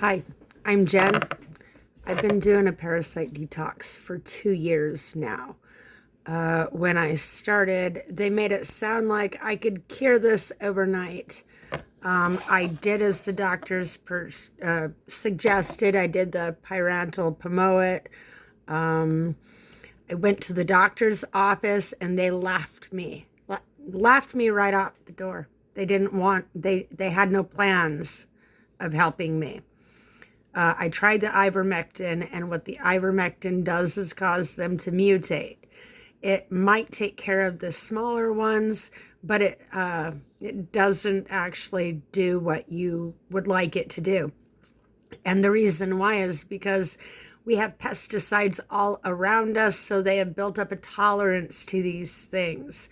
Hi, I'm Jen. I've been doing a parasite detox for 2 years now. When I started, they made it sound like I could cure this overnight. I did as the doctors suggested. I did the pyrantel pomoet. I went to the doctor's office and they laughed me right out the door. They had no plans of helping me. I tried the ivermectin, and what the ivermectin does is cause them to mutate. It might take care of the smaller ones, but it doesn't actually do what you would like it to do. And the reason why is because we have pesticides all around us, so they have built up a tolerance to these things.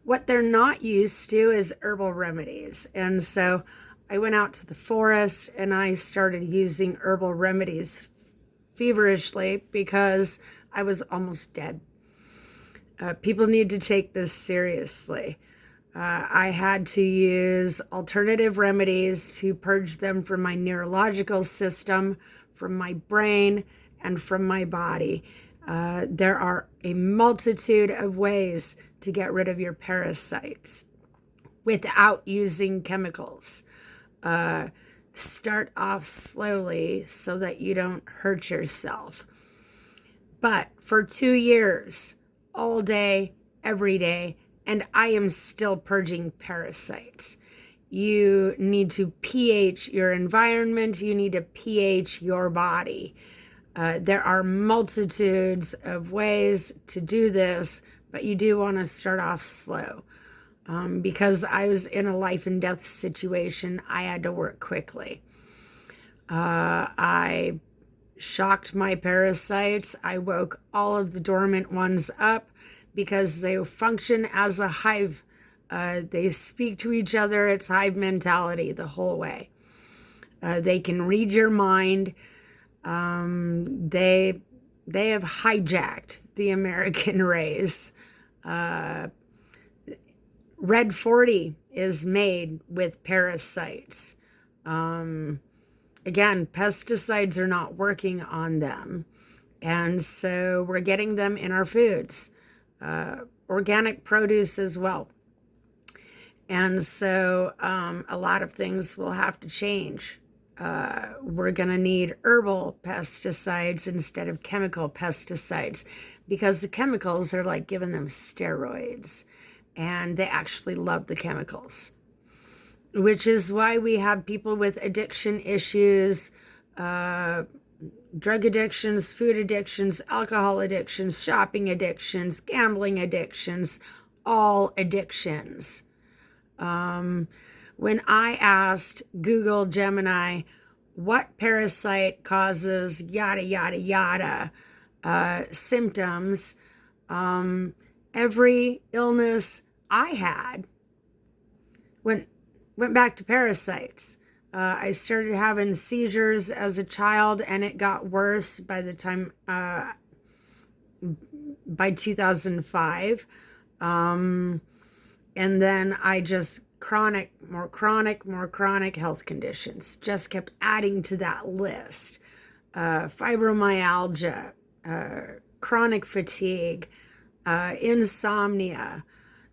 What they're not used to is herbal remedies. And so I went out to the forest and I started using herbal remedies feverishly because I was almost dead. People need to take this seriously. I had to use alternative remedies to purge them from my neurological system, from my brain, and from my body. There are a multitude of ways to get rid of your parasites without using chemicals. Start off slowly so that you don't hurt yourself. But for 2 years, all day, every day, and I am still purging parasites. You need to pH your environment. You need to pH your body. There are multitudes of ways to do this, but you do want to start off slow. Because I was in a life and death situation, I had to work quickly. I shocked my parasites. I woke all of the dormant ones up because they function as a hive. They speak to each other. It's hive mentality the whole way. They can read your mind. They have hijacked the American race. Red 40 is made with parasites. Again, pesticides are not working on them. And so we're getting them in our foods, organic produce as well. And so a lot of things will have to change. We're going to need herbal pesticides instead of chemical pesticides because the chemicals are like giving them steroids. And they actually love the chemicals, which is why we have people with addiction issues, drug addictions, food addictions, alcohol addictions, shopping addictions, gambling addictions, all addictions. When I asked Google Gemini what parasite causes yada, yada, yada symptoms, every illness I had went back to parasites. I started having seizures as a child, and it got worse by the time by 2005. And then I just more chronic health conditions just kept adding to that list. Fibromyalgia, chronic fatigue, insomnia.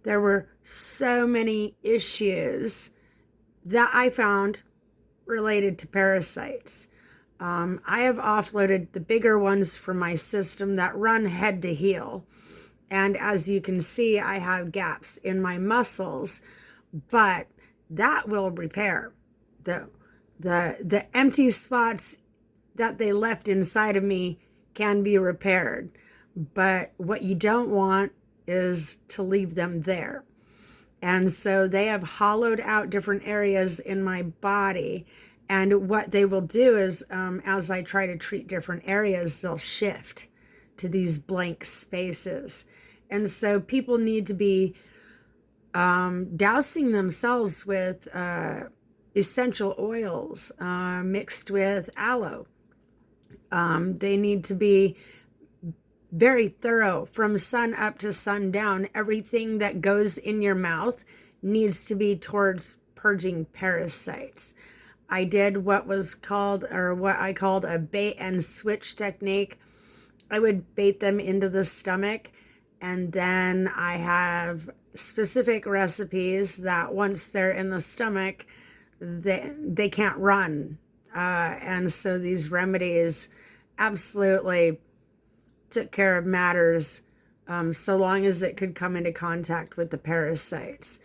There were so many issues that I found related to parasites. I have offloaded the bigger ones from my system that run head to heel. And as you can see, I have gaps in my muscles, but that will repair. The empty spots that they left inside of me can be repaired. But what you don't want is to leave them there. And so they have hollowed out different areas in my body. And what they will do is, as I try to treat different areas, they'll shift to these blank spaces. And so people need to be dousing themselves with essential oils mixed with aloe. They need to be very thorough from sun up to sundown. Everything that goes in your mouth needs to be towards purging parasites. I did what was called, or what I called, a bait and switch technique. I would bait them into the stomach, and then I have specific recipes that once they're in the stomach, they can't run. And so these remedies absolutely took care of matters, so long as it could come into contact with the parasites.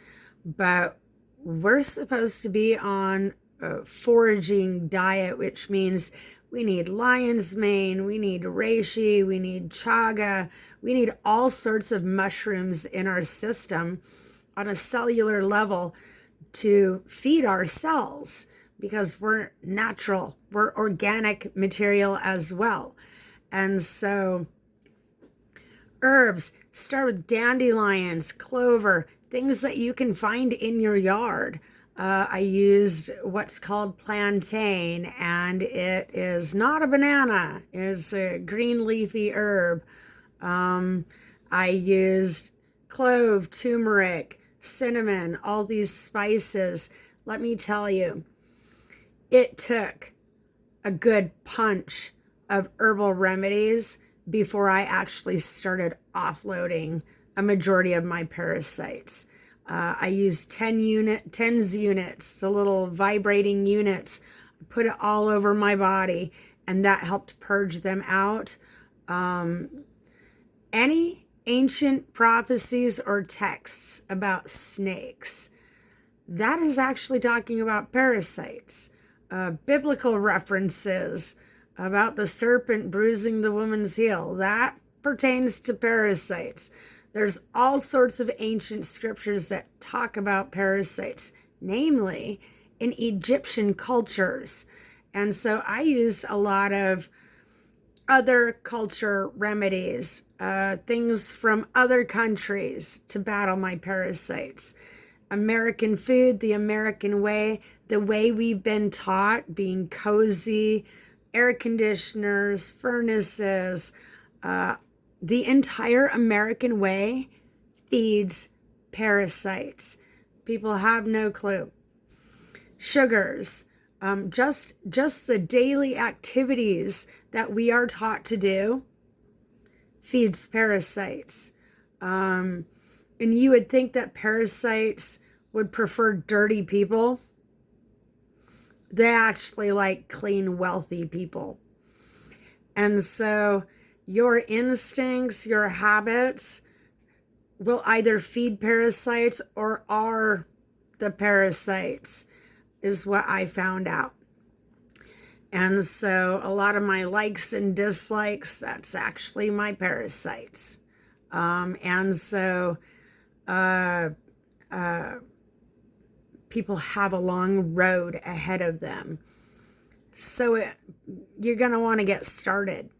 But we're supposed to be on a foraging diet, which means we need lion's mane, we need reishi, we need chaga, we need all sorts of mushrooms in our system on a cellular level to feed our cells, because we're natural, we're organic material as well. And so herbs, start with dandelions, clover, things that you can find in your yard. I used what's called plantain, and it is not a banana. It's a green leafy herb. I used clove, turmeric, cinnamon, all these spices. Let me tell you, it took a good punch of herbal remedies before I actually started offloading a majority of my parasites. I used 10s units, the little vibrating units. I put it all over my body, and that helped purge them out. Any ancient prophecies or texts about snakes, that is actually talking about parasites. Biblical references about the serpent bruising the woman's heel, that pertains to parasites. There's all sorts of ancient scriptures that talk about parasites, namely in Egyptian cultures. And so I used a lot of other culture remedies, things from other countries to battle my parasites. American food, the American way, the way we've been taught, being cozy, air conditioners, furnaces, the entire American way feeds parasites. People have no clue. Sugars, just the daily activities that we are taught to do feeds parasites. And you would think that parasites would prefer dirty people. They actually like clean, wealthy people. And so your instincts, your habits will either feed parasites or are the parasites, is what I found out. And so a lot of my likes and dislikes, that's actually my parasites. And so people have a long road ahead of them. So you're going to want to get started,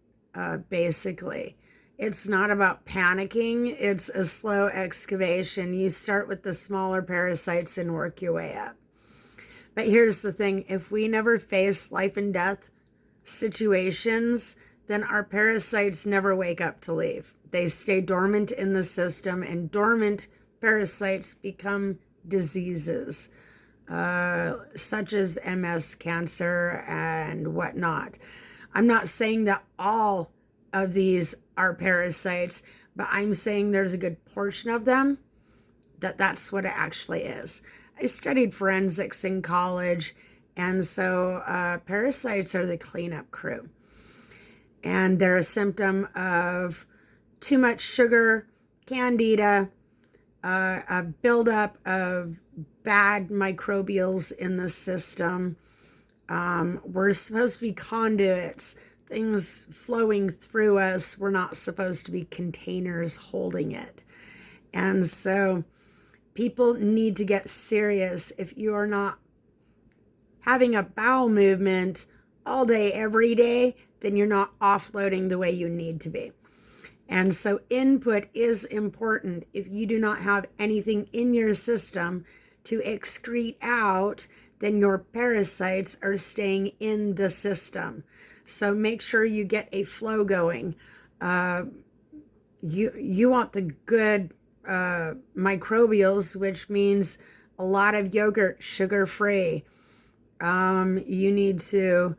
basically. It's not about panicking. It's a slow excavation. You start with the smaller parasites and work your way up. But here's the thing. If we never face life and death situations, then our parasites never wake up to leave. They stay dormant in the system, and dormant parasites become diseases, such as MS, cancer, and whatnot. I'm not saying that all of these are parasites, but I'm saying there's a good portion of them that's what it actually is. I studied forensics in college, and so parasites are the cleanup crew. And they're a symptom of too much sugar, candida, a buildup of bad microbials in the system. We're supposed to be conduits, things flowing through us. We're not supposed to be containers holding it. And so people need to get serious. If you are not having a bowel movement all day, every day, then you're not offloading the way you need to be. And so input is important. If you do not have anything in your system to excrete out, then your parasites are staying in the system. So make sure you get a flow going. You want the good microbials, which means a lot of yogurt, sugar-free, You need to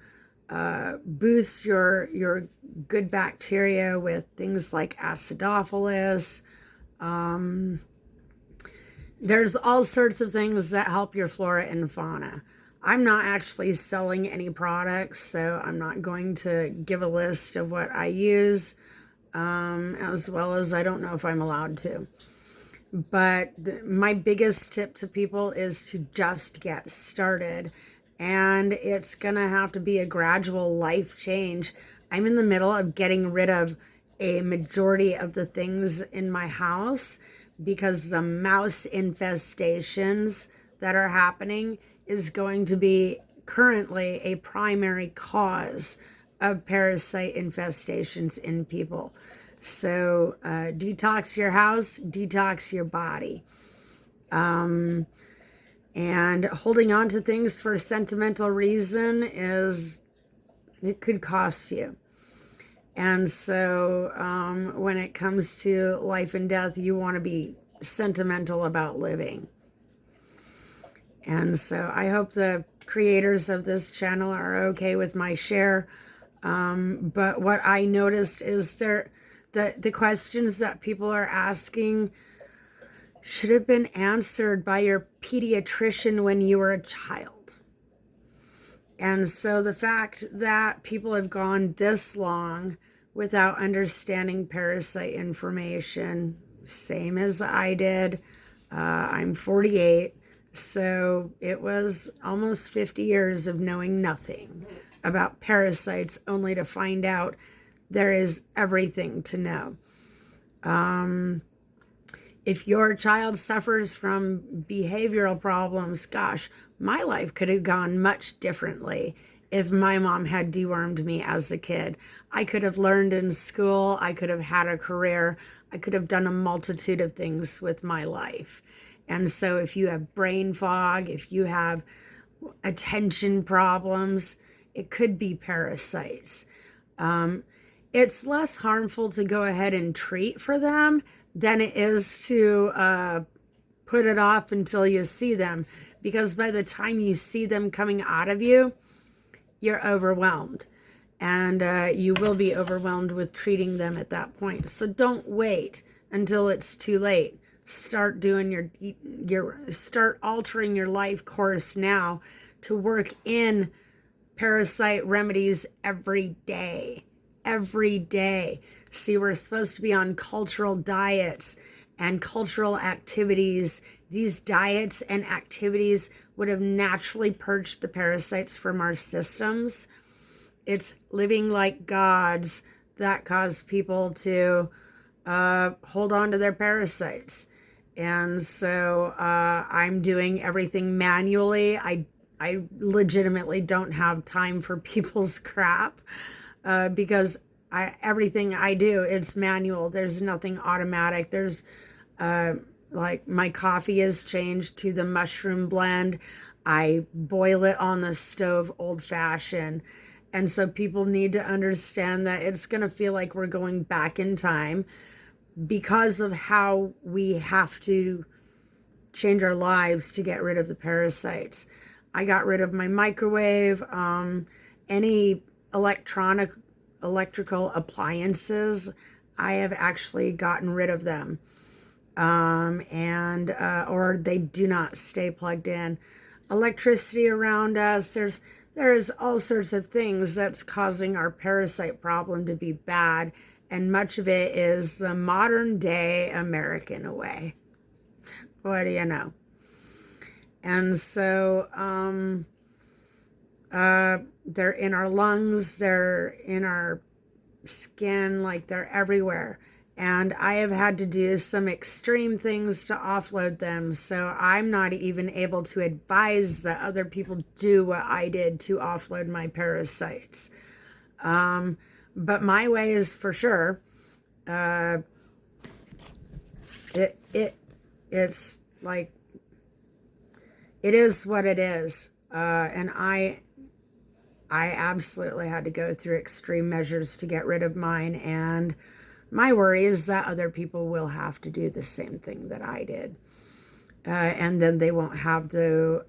boost your good bacteria with things like acidophilus. There's all sorts of things that help your flora and fauna. I'm not actually selling any products, so I'm not going to give a list of what I use, as well as I don't know if I'm allowed to. But my biggest tip to people is to just get started. And it's going to have to be a gradual life change. I'm in the middle of getting rid of a majority of the things in my house because the mouse infestations that are happening is going to be currently a primary cause of parasite infestations in people. So detox your house, detox your body. And holding on to things for a sentimental reason it could cost you. And so when it comes to life and death, you want to be sentimental about living. And so I hope the creators of this channel are okay with my share. But what I noticed is the questions that people are asking should have been answered by your pediatrician when you were a child. And so the fact that people have gone this long without understanding parasite information, same as I did. I'm 48, so it was almost 50 years of knowing nothing about parasites, only to find out there is everything to know. If your child suffers from behavioral problems, gosh, my life could have gone much differently if my mom had dewormed me as a kid. I could have learned in school. I could have had a career. I could have done a multitude of things with my life. And so if you have brain fog, if you have attention problems, it could be parasites. It's less harmful to go ahead and treat for them than it is to put it off until you see them. Because by the time you see them coming out of you, you're overwhelmed. And you will be overwhelmed with treating them at that point. So don't wait until it's too late. Start doing start altering your life course now to work in parasite remedies every day. Every day. See, we're supposed to be on cultural diets and cultural activities. These diets and activities would have naturally purged the parasites from our systems. It's living like gods that cause people to hold on to their parasites. And so I'm doing everything manually. I legitimately don't have time for people's crap because everything I do, it's manual. There's nothing automatic. There's like my coffee is changed to the mushroom blend. I boil it on the stove old fashioned. And so people need to understand that it's going to feel like we're going back in time because of how we have to change our lives to get rid of the parasites. I got rid of my microwave, any electrical appliances. I have actually gotten rid of them. Or they do not stay plugged in. Electricity around us, there's all sorts of things that's causing our parasite problem to be bad, and much of it is the modern day American way. What do you know? And so they're in our lungs, they're in our skin, like they're everywhere. And I have had to do some extreme things to offload them. So I'm not even able to advise that other people do what I did to offload my parasites. But my way is for sure. It's like, it is what it is. And I absolutely had to go through extreme measures to get rid of mine. And my worry is that other people will have to do the same thing that I did. And then they won't have the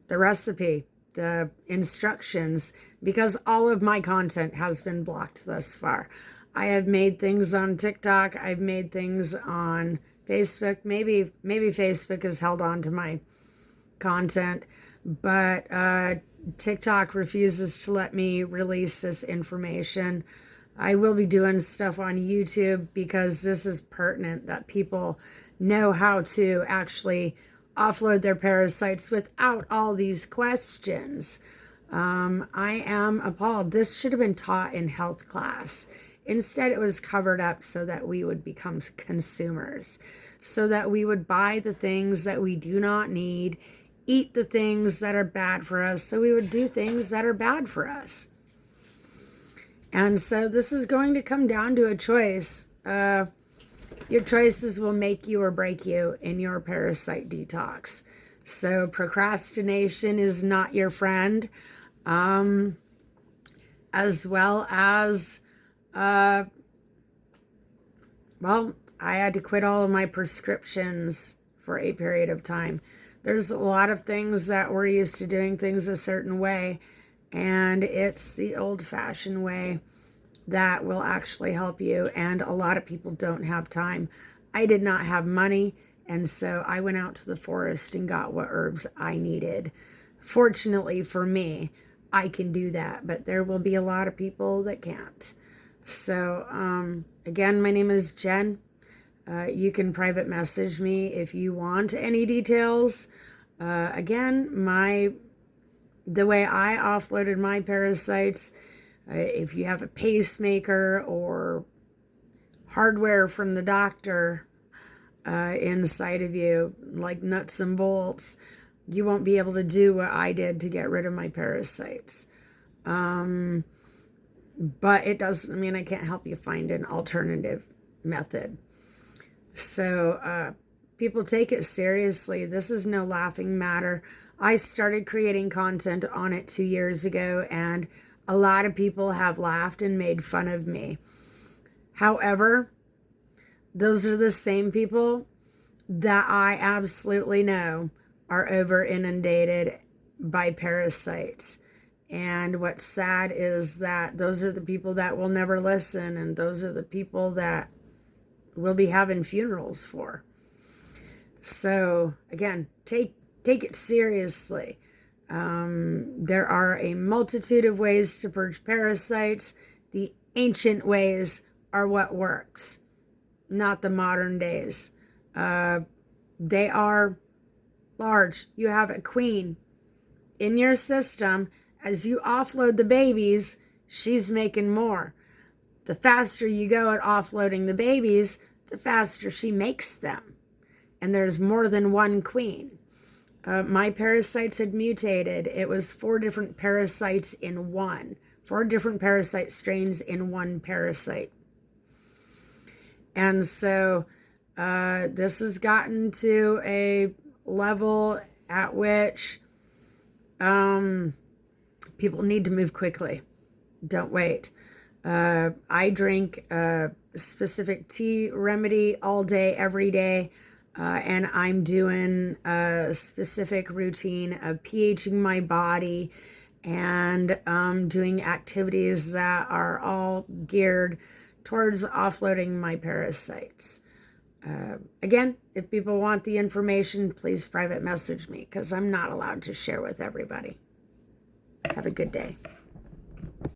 the recipe, the instructions, because all of my content has been blocked thus far. I have made things on TikTok. I've made things on Facebook. Maybe Facebook has held on to my content, but TikTok refuses to let me release this information. I will be doing stuff on YouTube because this is pertinent that people know how to actually offload their parasites without all these questions. I am appalled. This should have been taught in health class. Instead, it was covered up so that we would become consumers, so that we would buy the things that we do not need, eat the things that are bad for us, so we would do things that are bad for us. And so this is going to come down to a choice. Your choices will make you or break you in your parasite detox. So procrastination is not your friend, as well as, well, I had to quit all of my prescriptions for a period of time. There's a lot of things that we're used to doing things a certain way, and it's the old-fashioned way that will actually help you, and a lot of people don't have time. I did not have money, and so I went out to the forest and got what herbs I needed. Fortunately for me, I can do that, but there will be a lot of people that can't. So, again, my name is Jen. You can private message me if you want any details. Again, the way I offloaded my parasites, if you have a pacemaker or hardware from the doctor inside of you, like nuts and bolts, you won't be able to do what I did to get rid of my parasites. But it doesn't mean I can't help you find an alternative method. So people take it seriously. This is no laughing matter. I started creating content on it 2 years ago, and a lot of people have laughed and made fun of me. However, those are the same people that I absolutely know are over inundated by parasites. And what's sad is that those are the people that will never listen, and those are the people that we'll be having funerals for. So again, take it seriously. There are a multitude of ways to purge parasites. The ancient ways are what works, not the modern days. They are large. You have a queen in your system. As you offload the babies, she's making more. The faster you go at offloading the babies, the faster she makes them. And there's more than one queen. My parasites had mutated. It was 4 different parasites in one. 4 different parasite strains in one parasite. And so this has gotten to a level at which people need to move quickly. Don't wait. I drink a specific tea remedy all day, every day. And I'm doing a specific routine of pHing my body and doing activities that are all geared towards offloading my parasites. Again, if people want the information, please private message me, because I'm not allowed to share with everybody. Have a good day.